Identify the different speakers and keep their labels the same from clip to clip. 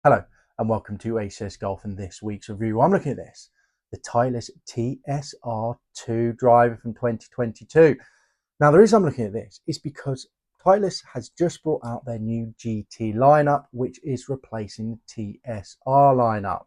Speaker 1: Hello and welcome to ACS Golf and this week's review. I'm looking at this, the Titleist TSR2 driver from 2022. Now the reason I'm looking at this is because Titleist has just brought out their new GT lineup, which is replacing the TSR lineup.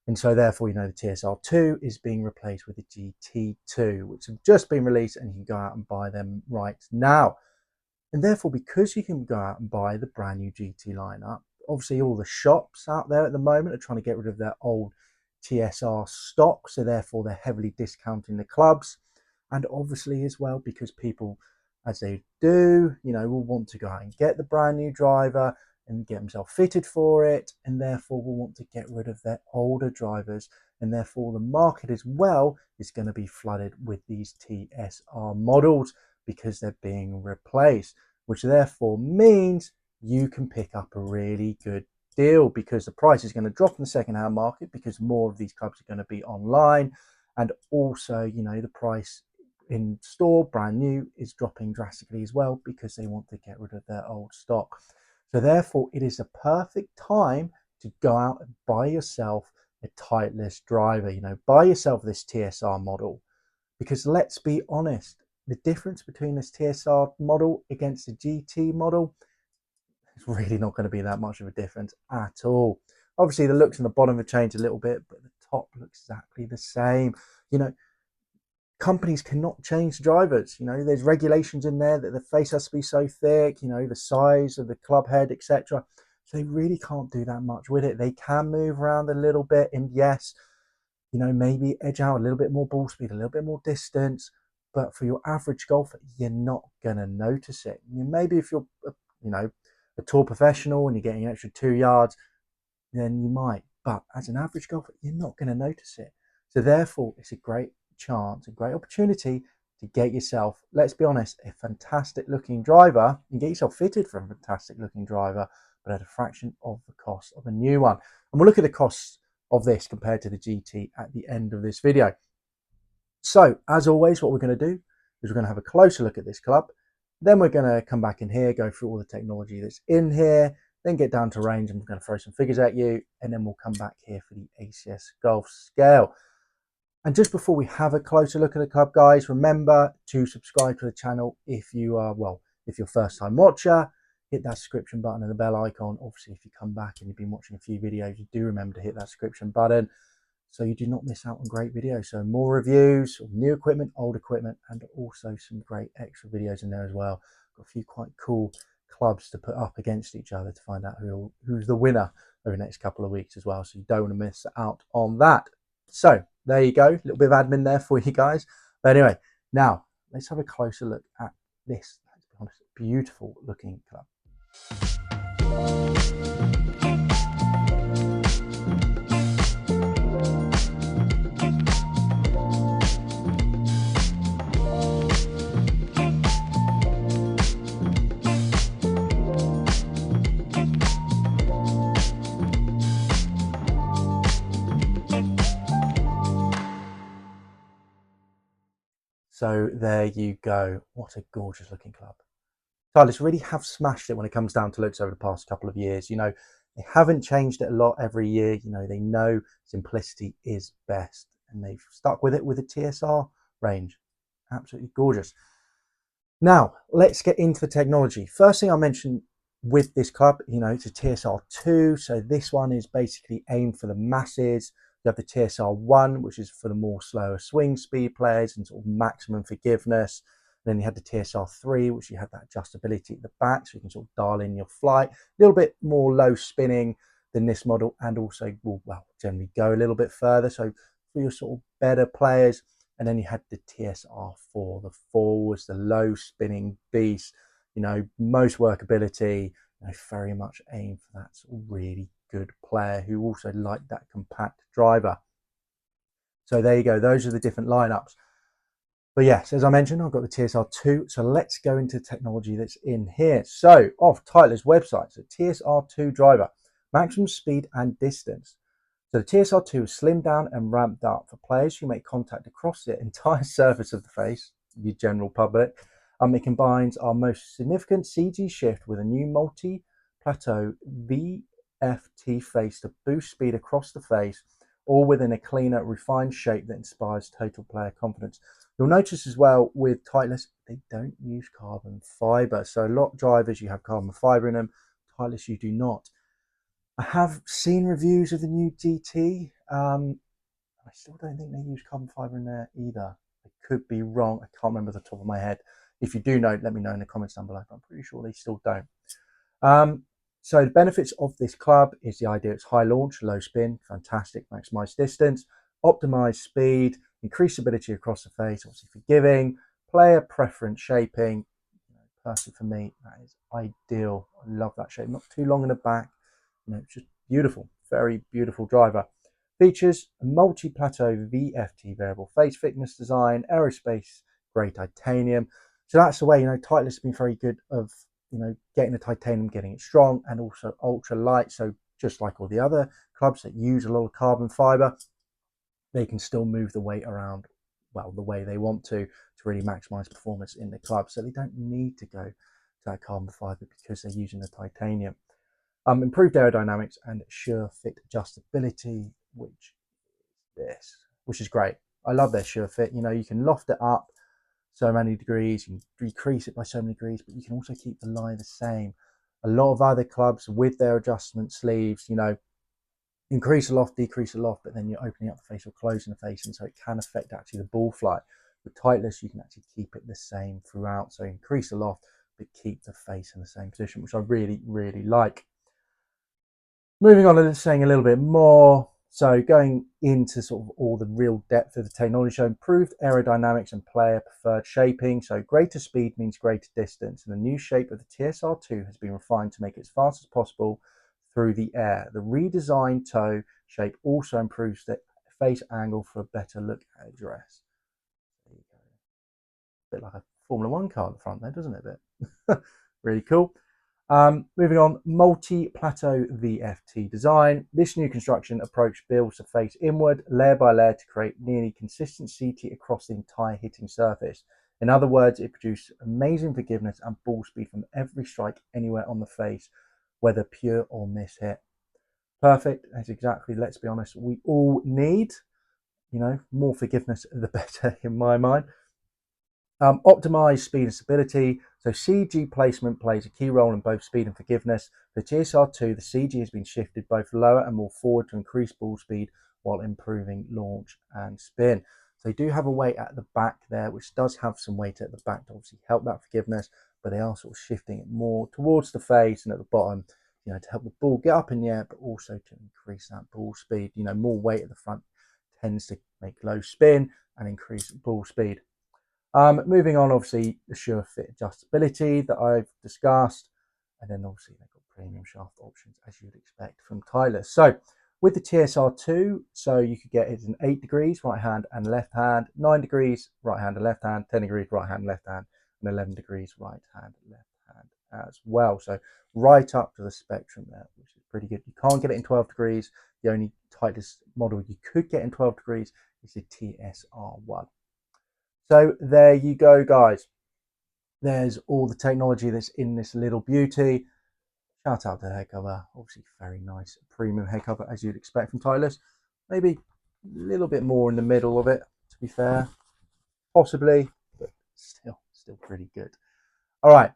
Speaker 1: And so therefore, the TSR2 is being replaced with the GT2, which have just been released and you can go out and buy them right now. And therefore, because you can go out and buy the brand new GT lineup, obviously all the shops out there at the moment are trying to get rid of their old TSR stock. So therefore, they're heavily discounting the clubs. And obviously as well, because people, as they do, will want to go out and get the brand new driver and get themselves fitted for it. And therefore will want to get rid of their older drivers. And therefore the market as well is going to be flooded with these TSR models because they're being replaced, which therefore means you can pick up a really good deal because the price is going to drop in the second-hand market because more of these clubs are going to be online, and also the price in store brand new is dropping drastically as well because they want to get rid of their old stock. So therefore it is a perfect time to go out and buy yourself a Titleist driver, buy yourself this TSR model, because let's be honest, the difference between this TSR model against the GT model is really not going to be that much of a difference at all. Obviously, the looks on the bottom have changed a little bit, but the top looks exactly the same. Companies cannot change drivers. There's regulations in there that the face has to be so thick, the size of the club head, etc. So they really can't do that much with it. They can move around a little bit, and yes, maybe edge out a little bit more ball speed, a little bit more distance. But for your average golfer, you're not going to notice it. Maybe if you're, a tour professional and you're getting an extra 2 yards, then you might. But as an average golfer, you're not going to notice it. So therefore, it's a great chance, a great opportunity to get yourself, let's be honest, a fantastic looking driver and get yourself fitted for a fantastic looking driver, but at a fraction of the cost of a new one. And we'll look at the costs of this compared to the GT at the end of this video. So as always, what we're going to do is we're going to have a closer look at this club. Then we're going to come back in here, go through all the technology that's in here, then get down to range and we're going to throw some figures at you. And then we'll come back here for the ACS Golf scale. And just before we have a closer look at the club, guys, remember to subscribe to the channel if you are, if you're a first time watcher. Hit that subscription button and the bell icon. Obviously, if you come back and you've been watching a few videos, you do remember to hit that subscription button so you do not miss out on great videos. So more reviews of new equipment, old equipment, and also some great extra videos in there as well. Got a few quite cool clubs to put up against each other to find out who's the winner over the next couple of weeks as well. So you don't want to miss out on that. So there you go, a little bit of admin there for you guys. But anyway, now let's have a closer look at this, let's be honest, beautiful looking club. So there you go. What a gorgeous looking club. Titleist really have smashed it when it comes down to looks over the past couple of years. They haven't changed it a lot every year. They know simplicity is best and they've stuck with it with the TSR range. Absolutely gorgeous. Now, let's get into the technology. First thing I mentioned with this club, it's a TSR2. So this one is basically aimed for the masses. You have the TSR1, which is for the more slower swing speed players and sort of maximum forgiveness. Then you had the TSR3, which you had that adjustability at the back, so you can sort of dial in your flight. A little bit more low spinning than this model, and also will, generally go a little bit further. So for your sort of better players. And then you had the TSR4. The 4 was the low spinning beast, most workability, very much aimed for that sort of really good player who also liked that compact driver. So there you go. Those are the different lineups. But yes, as I mentioned, I've got the TSR2. So let's go into the technology that's in here. So off Titleist website, so TSR2 driver, maximum speed and distance. So the TSR2 is slimmed down and ramped up for players who make contact across the entire surface of the face, the general public. It combines our most significant CG shift with a new multi-plateau V VFT face to boost speed across the face, all within a cleaner, refined shape that inspires total player confidence. You'll notice as well with Titleist, they don't use carbon fiber. So a lot of drivers, you have carbon fiber in them. Titleist, you do not. I have seen reviews of the new GT. I still don't think they use carbon fiber in there either. I could be wrong. I can't remember the top of my head. If you do know, let me know in the comments down below. I'm pretty sure they still don't. So the benefits of this club is the idea it's high launch, low spin, fantastic, maximize distance, optimize speed, increase stability across the face, obviously forgiving, player preference shaping. Personally for me, that is ideal. I love that shape. Not too long in the back. It's just beautiful. Very beautiful driver. Features a multi-plateau VFT variable face thickness design, aerospace grade titanium. So that's the way, Titleist has been very good of, getting the titanium, getting it strong and also ultra light. So just like all the other clubs that use a lot of carbon fiber, they can still move the weight around, well, the way they want to really maximize performance in the club. So they don't need to go to that carbon fiber because they're using the titanium. Improved aerodynamics and sure fit adjustability, which is great. I love their sure fit. You can loft it up so many degrees, you can decrease it by so many degrees, but you can also keep the lie the same. A lot of other clubs with their adjustment sleeves, increase a loft, decrease a loft, but then you're opening up the face or closing the face, and so it can affect actually the ball flight. With Titleist, you can actually keep it the same throughout, so increase the loft, but keep the face in the same position, which I really, really like. Moving on and saying a little bit more, so going into sort of all the real depth of the technology, so improved aerodynamics and player preferred shaping. So greater speed means greater distance, and the new shape of the TSR2 has been refined to make it as fast as possible through the air. The redesigned toe shape also improves the face angle for a better look at address. There you go. A bit like a Formula One car at the front there, doesn't it? A bit. Really cool. Moving on, multi-plateau VFT design. This new construction approach builds the face inward, layer by layer, to create nearly consistent CT across the entire hitting surface. In other words, it produces amazing forgiveness and ball speed from every strike anywhere on the face, whether pure or miss hit. Perfect. That's exactly, let's be honest, we all need. More forgiveness, the better in my mind. Optimize speed and stability. So CG placement plays a key role in both speed and forgiveness. For TSR2, the CG has been shifted both lower and more forward to increase ball speed while improving launch and spin. So they do have a weight at the back there, which does have some weight at the back to obviously help that forgiveness, but they are sort of shifting it more towards the face and at the bottom, to help the ball get up in the air, but also to increase that ball speed. More weight at the front tends to make low spin and increase ball speed. Moving on, obviously, the sure fit adjustability that I've discussed. And then obviously they've got premium shaft options, as you'd expect from Titleist. So with the TSR2, so you could get it in 8 degrees, right hand and left hand, 9 degrees, right hand and left hand, 10 degrees, right hand, left hand, and 11 degrees, right hand, left hand as well. So right up to the spectrum there, which is pretty good. You can't get it in 12 degrees. The only Titleist model you could get in 12 degrees is the TSR1. So there you go, guys. There's all the technology that's in this little beauty. Shout out to the head cover. Obviously very nice premium head cover, as you'd expect from Titleist. Maybe a little bit more in the middle of it, to be fair. Possibly, but still pretty good. All right,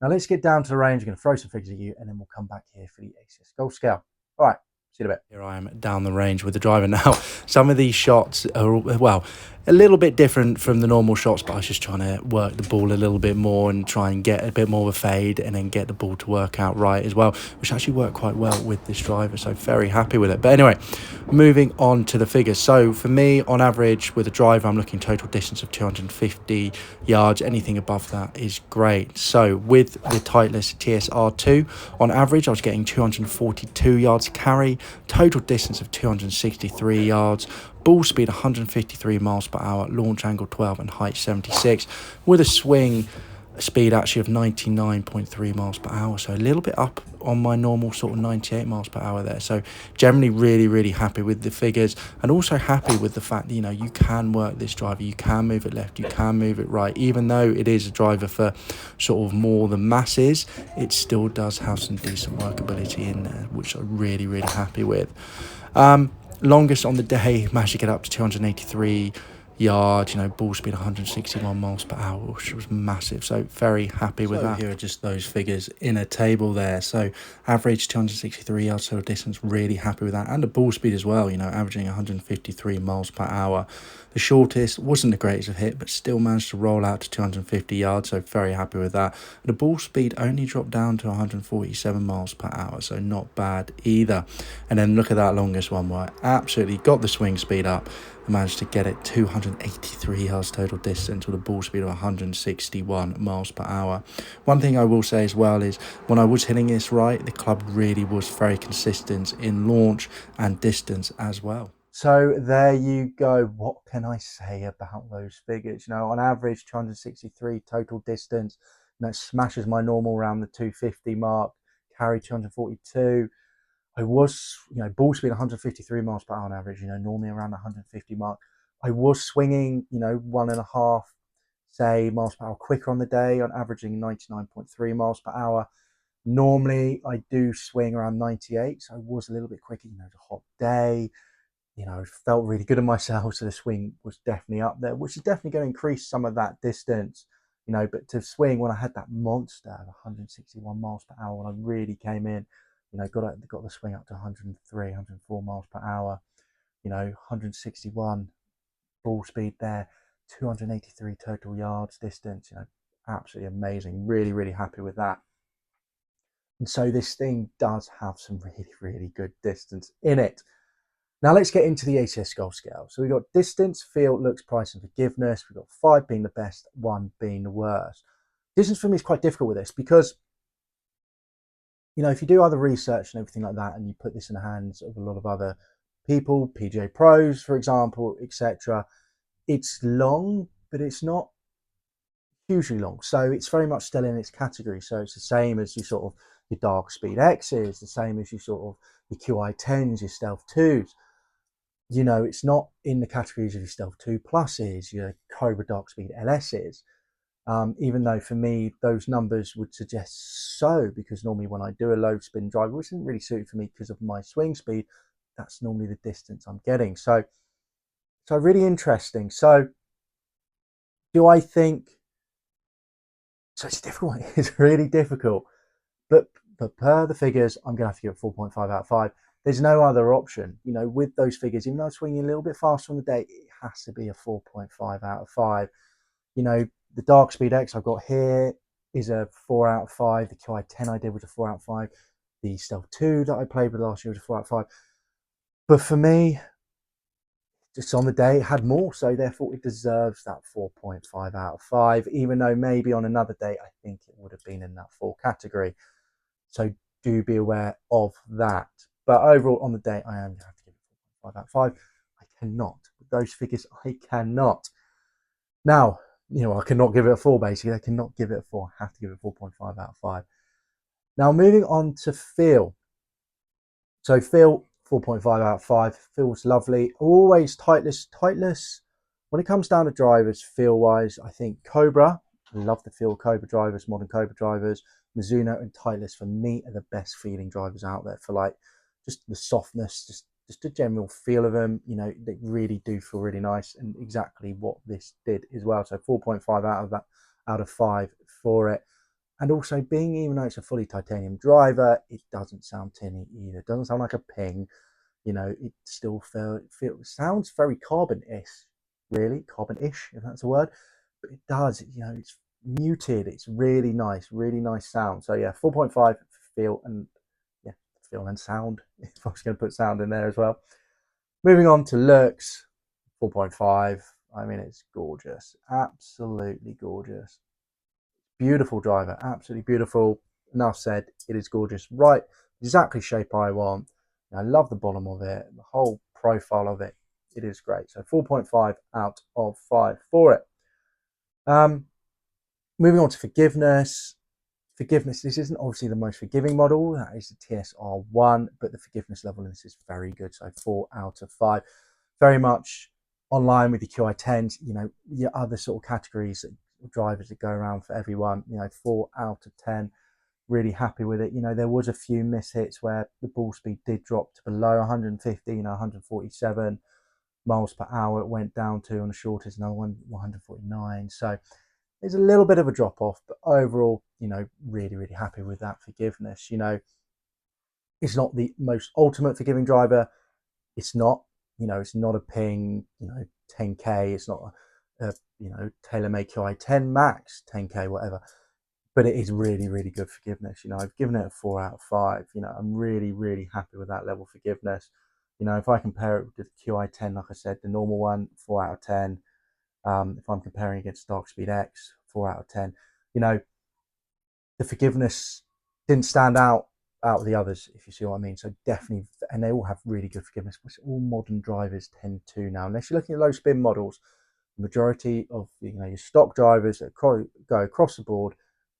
Speaker 1: now let's get down to the range. I'm going to throw some figures at you, and then we'll come back here for the ACS Golf Scale. All right, see you in a bit. Here I am down the range with the driver now. Some of these shots are, well, a little bit different from the normal shots, but I was just trying to work the ball a little bit more and try and get a bit more of a fade and then get the ball to work out right as well, which actually worked quite well with this driver, so very happy with it. But anyway, moving on to the figures. So for me, on average with a driver, I'm looking total distance of 250 yards. Anything above that is great. So with the Titleist TSR2, on average I was getting 242 yards carry, total distance of 263 yards, ball speed 153 miles per hour, launch angle 12 and height 76, with a swing
Speaker 2: speed actually of 99.3 miles per hour, so a little bit up on my normal sort of 98 miles per hour there. So generally really happy with the figures, and also happy with the fact that, you know, you can work this driver, you can move it left, you can move it right. Even though it is a driver for sort of more the masses, it still does have some decent workability in there, which I'm really happy with. Longest on the day, managed to get up to 283 yards, you know, ball speed 161 miles per hour, which was massive. So very happy with that. Here are just those figures in a table there. So average 263 yards total distance, really happy with that. And the ball speed as well, you know, averaging 153 miles per hour. The shortest wasn't the greatest of hit, but still managed to roll out to 250 yards, so very happy with that. The ball speed only dropped down to 147 miles per hour, so not bad either. And then look at that longest one, where I absolutely got the swing speed up and managed to get it 283 yards total distance with a ball speed of 161 miles per hour. One thing I will say as well is when I was hitting this right, the club really was very consistent in launch and distance as well.
Speaker 1: So there you go. What can I say about those figures? You know, on average, 263 total distance. You know, smashes my normal around the 250 mark. Carry 242. I was, you know, ball speed 153 miles per hour on average. You know, normally around the 150 mark. I was swinging, you know, 1.5, say, miles per hour quicker on the day, on averaging 99.3 miles per hour. Normally, I do swing around 98, so I was a little bit quicker. You know, it's a hot day, you know, felt really good in myself. So the swing was definitely up there, which is definitely going to increase some of that distance, you know. But to swing when I had that monster of 161 miles per hour, when I really came in, you know, got the swing up to 103, 104 miles per hour, you know, 161 ball speed there, 283 total yards distance, you know, absolutely amazing. Really happy with that. And so this thing does have some really good distance in it. Now let's get into the ACS goal scale. So we've got distance, feel, looks, price, and forgiveness. We've got 5 being the best, 1 being the worst. Distance for me is quite difficult with this because, you know, if you do other research and everything like that, and you put this in the hands of a lot of other people, PGA pros, for example, etc., it's long, but it's not hugely long. So it's very much still in its category. So it's the same as your sort of your dark speed X's, the same as your sort of your QI10s, your Stealth 2s. You know, it's not in the categories of your Stealth 2 Pluses, your Cobra Dark Speed LSs. Even though for me, those numbers would suggest so, because normally when I do a low spin driver, which isn't really suited for me because of my swing speed, that's normally the distance I'm getting. So really interesting. So do I think, so it's a difficult one. It's really difficult. But per the figures, I'm going to have to give it 4.5 out of 5. There's no other option. You know, with those figures, even though I'm swinging a little bit faster on the day, it has to be a 4.5 out of 5. You know, the Dark Speed X I've got here is a 4 out of 5. The QI10 I did was a 4 out of 5. The Stealth 2 that I played with last year was a 4 out of 5. But for me, just on the day, it had more. So therefore, it deserves that 4.5 out of 5, even though maybe on another day, I think it would have been in that 4 category. So do be aware of that. But overall, on the day, I am going to have to give it 4.5 out of 5. I cannot. With those figures, I cannot. Now, you know, I cannot give it a 4, basically. I cannot give it a 4. I have to give it 4.5 out of 5. Now, moving on to feel. So feel, 4.5 out of 5. Feels lovely. Always Titleist. When it comes down to drivers, feel-wise, I think Cobra. I love the feel Cobra drivers, modern Cobra drivers. Mizuno and Titleist for me are the best feeling drivers out there for like just the softness, just the general feel of them. You know, they really do feel really nice, and exactly what this did as well. So 4.5 out of 5 for it. And also being, even though it's a fully titanium driver, it doesn't sound tinny either. It doesn't sound like a ping. You know, it still sounds very carbon-ish, really, carbon-ish, if that's a word. But it does, you know, it's muted. It's really nice sound. So yeah, 4.5 feel, and yeah, feel and sound. If I was going to put sound in there as well. Moving on to looks, 4.5. I mean, it's gorgeous, absolutely gorgeous. Beautiful driver, absolutely beautiful. Enough said, it is gorgeous. Right, exactly shape I want. I love the bottom of it, the whole profile of it. It is great. So 4.5 out of 5 for it. Moving on to forgiveness. Forgiveness, this isn't obviously the most forgiving model. That is the TSR1, but the forgiveness level in this is very good. So 4 out of 5. Very much online with the QI10s, your other sort of categories of drivers that go around for everyone, 4 out of 10. Really happy with it. There was a few mishits where the ball speed did drop to below 150, 147 miles per hour. It went down to on the shortest, another one 149. So there's a little bit of a drop off, but overall, really, really happy with that forgiveness. It's not the most ultimate forgiving driver. It's not, it's not a ping, 10K. It's not TaylorMade QI10 Max 10K, whatever. But it is really, really good forgiveness. I've given it a 4 out of 5. I'm really, really happy with that level of forgiveness. If I compare it to the QI10, like I said, the normal one, 4 out of 10. If I'm comparing against Dark Speed X, 4 out of 10. You know, the forgiveness didn't stand out of the others, if you see what I mean. So definitely, and they all have really good forgiveness, which all modern drivers tend to now. Unless you're looking at low spin models, the majority of your stock drivers that go across the board,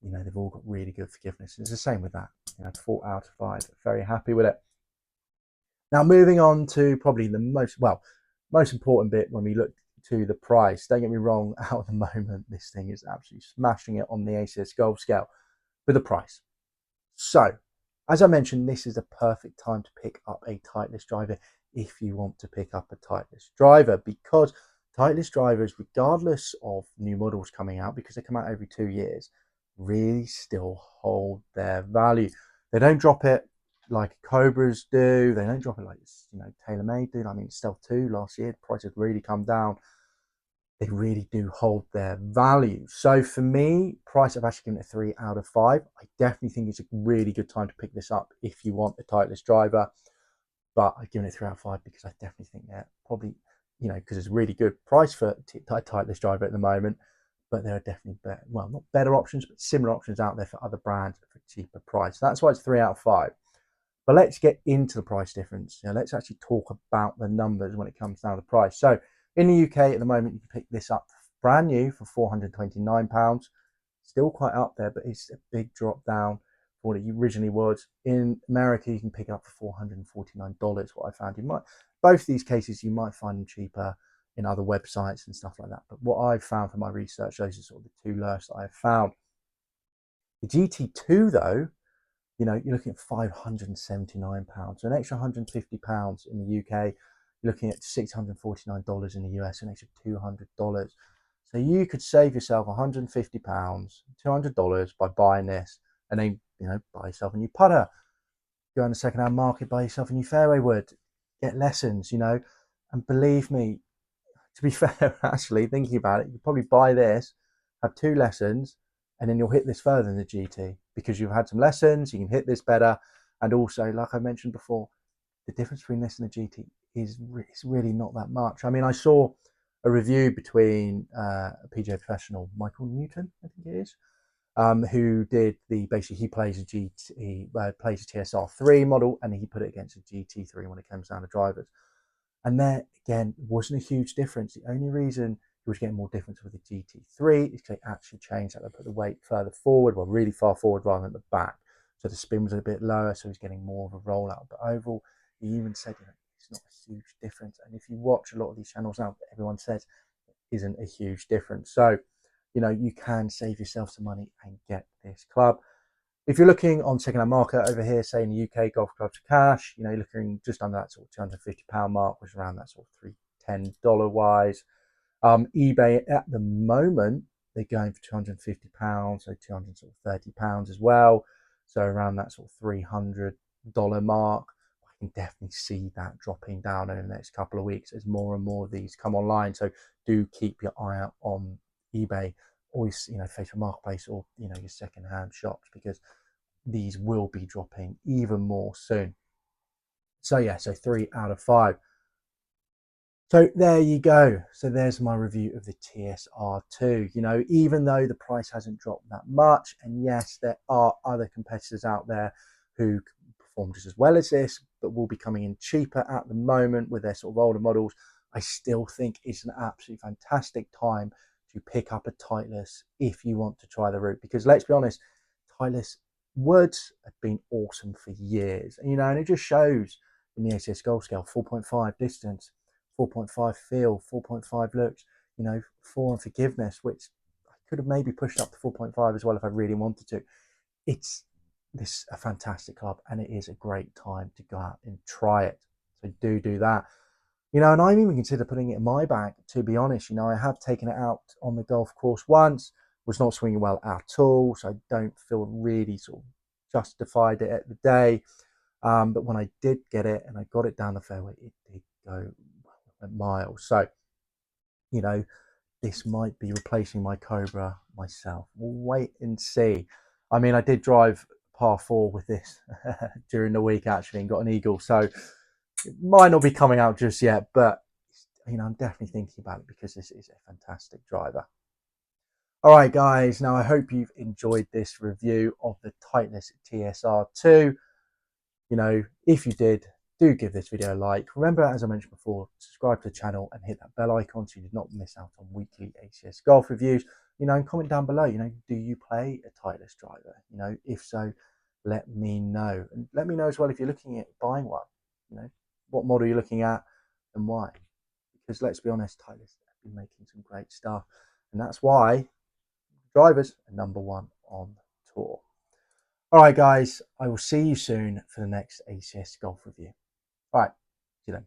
Speaker 1: they've all got really good forgiveness. It's the same with that. 4 out of 5. Very happy with it. Now moving on to probably the most important bit when we look to the price. Don't get me wrong, out at the moment, this thing is absolutely smashing it on the ACS Golf scale with the price. So, as I mentioned, this is the perfect time to pick up a Titleist driver if you want to pick up a Titleist driver, because Titleist drivers, regardless of new models coming out, because they come out every 2 years, really still hold their value. They don't drop it like Cobras do. They don't drop it like TaylorMade did. I mean, Stealth 2 last year, the price had really come down. They really do hold their value. So for me, price, I've actually given it a 3 out of 5. I definitely think it's a really good time to pick this up if you want a Titleist driver. But I've given it 3 out of 5 because I definitely think they're probably, because it's a really good price for a Titleist driver at the moment. But there are definitely better, well, not better options, but similar options out there for other brands for cheaper price. So that's why it's 3 out of 5. But let's get into the price difference. Let's actually talk about the numbers when it comes down to price. So in the UK at the moment, you can pick this up brand new for £429. Still quite up there, but it's a big drop down for what it originally was. In America, you can pick up for $449. What I found, both these cases you might find them cheaper in other websites and stuff like that. But what I've found from my research, those are sort of the two lowest that I've found. The GT2 though, you're looking at £579, so an extra £150 in the UK. You're looking at $649 in the US, an extra $200. So you could save yourself £150, $200 by buying this, and then buy yourself a new putter. Go on the second-hand market, buy yourself a new fairway wood, get lessons. And believe me, to be fair, actually thinking about it, you probably buy this, have 2 lessons, and then you'll hit this further than the GT because you've had some lessons. You can hit this better, and also, like I mentioned before, the difference between this and the GT is really not that much. I mean, I saw a review between a PGA professional, Michael Newton, I think it is, who did basically he plays a GT, plays a TSR3 model, and he put it against a GT3 when it comes down to drivers. And there again wasn't a huge difference. The only reason he was getting more difference with the GT3 is they actually changed that. They put the weight further forward, well, really far forward rather than the back. So the spin was a bit lower, so he's getting more of a rollout. But overall, he even said, it's not a huge difference. And if you watch a lot of these channels now, everyone says it isn't a huge difference. So, you can save yourself some money and get this club. If you're looking on second-hand market over here, say in the UK, golf clubs for cash, you're looking just under that sort of £250 mark, which is around that sort of $310 wise. eBay at the moment, they're going for £250, so £230 as well. So around that sort of $300 mark. I can definitely see that dropping down over the next couple of weeks as more and more of these come online. So do keep your eye out on eBay, or Facebook Marketplace, or your second-hand shops, because these will be dropping even more soon. So yeah, so 3 out of 5. So there you go. So there's my review of the TSR2. Even though the price hasn't dropped that much, and yes, there are other competitors out there who perform just as well as this, but will be coming in cheaper at the moment with their sort of older models, I still think it's an absolutely fantastic time to pick up a Titleist if you want to try the route, because let's be honest, Titleist woods have been awesome for years, and it just shows in the ACS Golf Scale: 4.5 distance, 4.5 feel, 4.5 looks, 4 on forgiveness, which I could have maybe pushed up to 4.5 as well if I really wanted to. It's this a fantastic club, and it is a great time to go out and try it. So do that. And I even consider putting it in my bag, to be honest. I have taken it out on the golf course once, was not swinging well at all, so I don't feel really sort of justified it at the day. But when I did get it and I got it down the fairway, it did go a mile. So, you know, this might be replacing my Cobra myself. We'll wait and see. I mean, I did drive par 4 with this during the week actually and got an eagle. So it might not be coming out just yet, but I'm definitely thinking about it because this is a fantastic driver. All right, guys. Now I hope you've enjoyed this review of the Titleist TSR2. If you did, do give this video a like. Remember, as I mentioned before, subscribe to the channel and hit that bell icon so you do not miss out on weekly ACS golf reviews. And comment down below, do you play a Titleist driver? If so, let me know. And let me know as well if you're looking at buying one. What model you're looking at and why. Because let's be honest, Titleist have been making some great stuff. And that's why drivers are #1 on tour. All right, guys, I will see you soon for the next ACS golf review. All right, see you then.